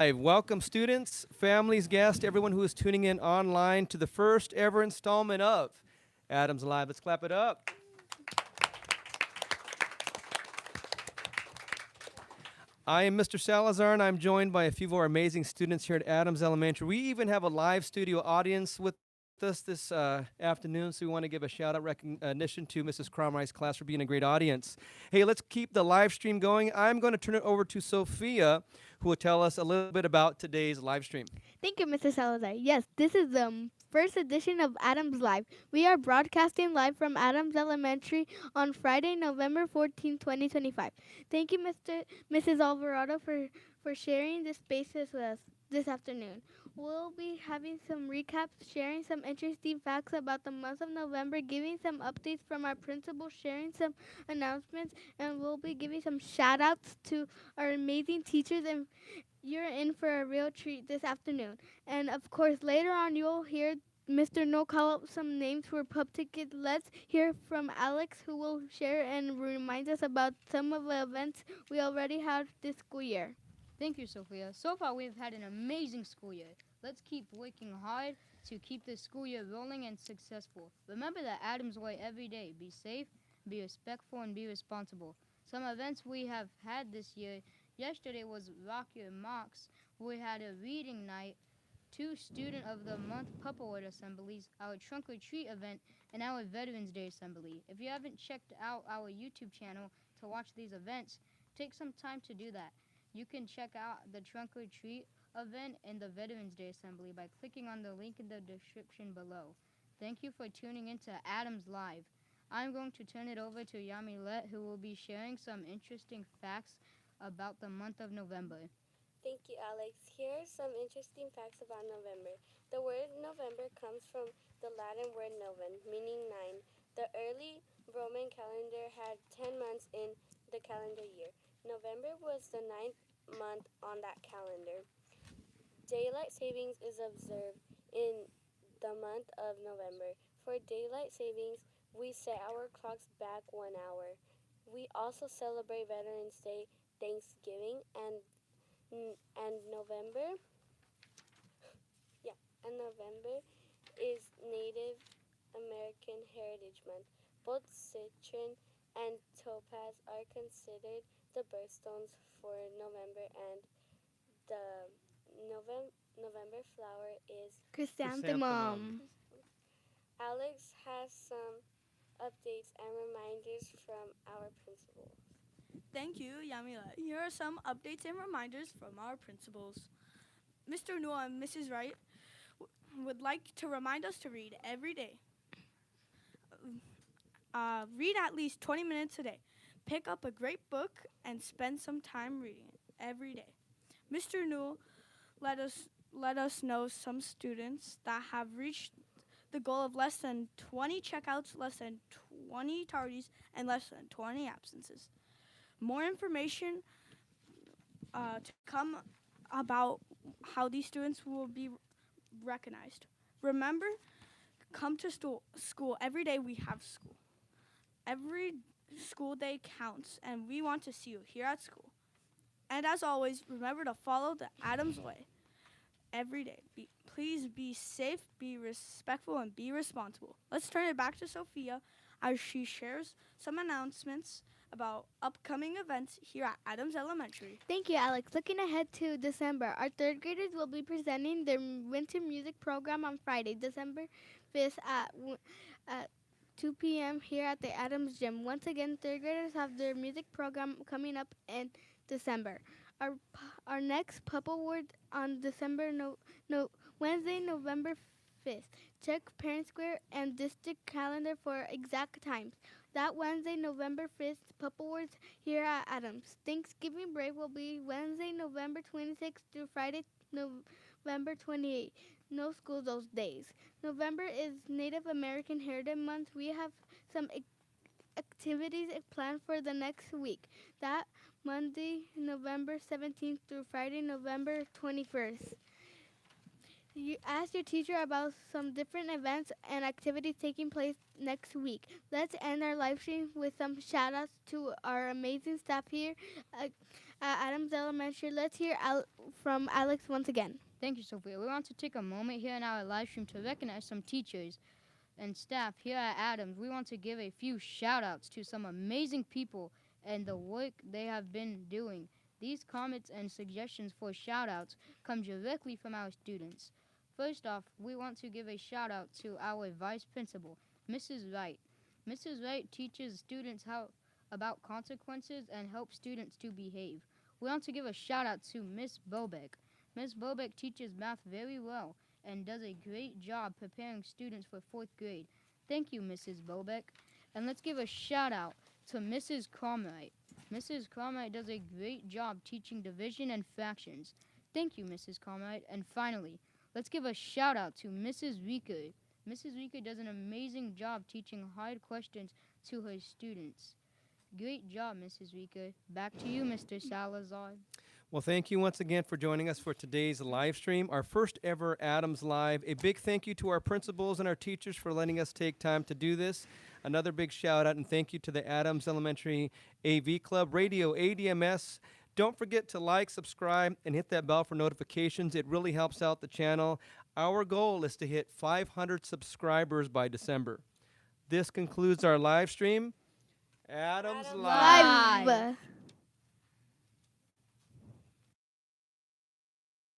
Live. Welcome, students, families, guests, everyone who is tuning in online to the first ever installment of Adams Live. Let's clap it up. I am Mr. Salazar, and I'm joined by a few of our amazing students here at Adams Elementary. We even have a live studio audience with us this afternoon, so we want to give a shout-out recognition to Mrs. Cromrice's class for being a great audience. Hey, let's keep the live stream going. I'm going to turn it over to Sophia, who will tell us a little bit about today's live stream. Thank you, Mr. Salazar. Yes, this is the first edition of Adams Live. We are broadcasting live from Adams Elementary on Friday, November 14, 2025. Thank you, Mrs. Alvarado, for sharing this space with us this afternoon. We'll be having some recaps, sharing some interesting facts about the month of November, giving some updates from our principal, sharing some announcements, and we'll be giving some shout outs to our amazing teachers, and you're in for a real treat this afternoon. And of course, later on, you'll hear Mr. No call out some names for pub tickets. Let's hear from Alex, who will share and remind us about some of the events we already had this school year. Thank you, Sophia. So far, we've had an amazing school year. Let's keep working hard to keep this school year rolling and successful. Remember that Adams Way every day. Be safe, be respectful, and be responsible. Some events we have had this year. Yesterday was Rock Your Marks. We had a reading night, 2 Student of the Month Pupperwood Assemblies, our Trunk or Treat event, and our Veterans Day Assembly. If you haven't checked out our YouTube channel to watch these events, take some time to do that. You can check out the Trunk or Treat event and the Veterans Day Assembly by clicking on the link in the description below. Thank you for tuning in to Adams Live. I'm going to turn it over to Yamilet, who will be sharing some interesting facts about the month of November. Thank you, Alex. Here are some interesting facts about November. The word November comes from the Latin word novum, meaning 9. The early Roman calendar had 10 months in the calendar year. November was the ninth month on that calendar. Daylight savings is observed in the month of November. For daylight savings, we set our clocks back 1 hour. We also celebrate Veterans Day, Thanksgiving, and November is Native American Heritage Month. Both citron and topaz are considered the birthstones for November, and the November flower is Chrysanthemum. Alex has some updates and reminders from our principal. Thank you, Yamila. Here are some updates and reminders from our principals. Mr. Newell and Mrs. Wright would like to remind us to read every day. Read at least 20 minutes a day. Pick up a great book and spend some time reading it every day. Mr. Newell let us know some students that have reached the goal of less than 20 checkouts, less than 20 tardies, and less than 20 absences. More information to come about how these students will be recognized. Remember, come to school every day. We have school. Every school day counts, and we want to see you here at school. And as always, remember to follow the Adams Way every day. Please be safe, be respectful, and be responsible. Let's turn it back to Sophia as she shares some announcements about upcoming events here at Adams Elementary. Thank you, Alex. Looking ahead to December, our third graders will be presenting their winter music program on Friday, December 5th at 2 p.m. here at the Adams Gym. Once again, third graders have their music program coming up in December. Our next Pup Award on Wednesday, November 5th. Check Parent Square and District calendar for exact times. That Wednesday, November 5th, Pup Awards here at Adams. Thanksgiving break will be Wednesday, November 26th through Friday, November 28th. No school those days. November is Native American Heritage Month. We have some activities planned for the next week. That Monday, November 17th through Friday, November 21st. You ask your teacher about some different events and activities taking place next week. Let's end our live stream with some shout outs to our amazing staff here at Adams Elementary. Let's hear from Alex once again. Thank you, Sophia. We want to take a moment here in our live stream to recognize some teachers and staff here at Adams. We want to give a few shout outs to some amazing people and the work they have been doing. These comments and suggestions for shout outs come directly from our students. First off, we want to give a shout out to our vice principal, Mrs. Wright. Mrs. Wright teaches students how about consequences and helps students to behave. We want to give a shout out to Miss Bobeck. Miss Bobeck teaches math very well and does a great job preparing students for 4th grade. Thank you, Mrs. Bobeck. And let's give a shout out to Mrs. Cromwright. Mrs. Cromwright does a great job teaching division and fractions. Thank you, Mrs. Cromwright. And finally, let's give a shout out to Mrs. Rieker. Mrs. Rieker does an amazing job teaching hard questions to her students. Great job, Mrs. Rieker. Back to you, Mr. Salazar. Well, thank you once again for joining us for today's live stream, our first ever Adams Live. A big thank you to our principals and our teachers for letting us take time to do this. Another big shout out and thank you to the Adams Elementary AV Club, Radio ADMS. Don't forget to like, subscribe, and hit that bell for notifications. It really helps out the channel. Our goal is to hit 500 subscribers by December. This concludes our live stream. Adams Live. Live.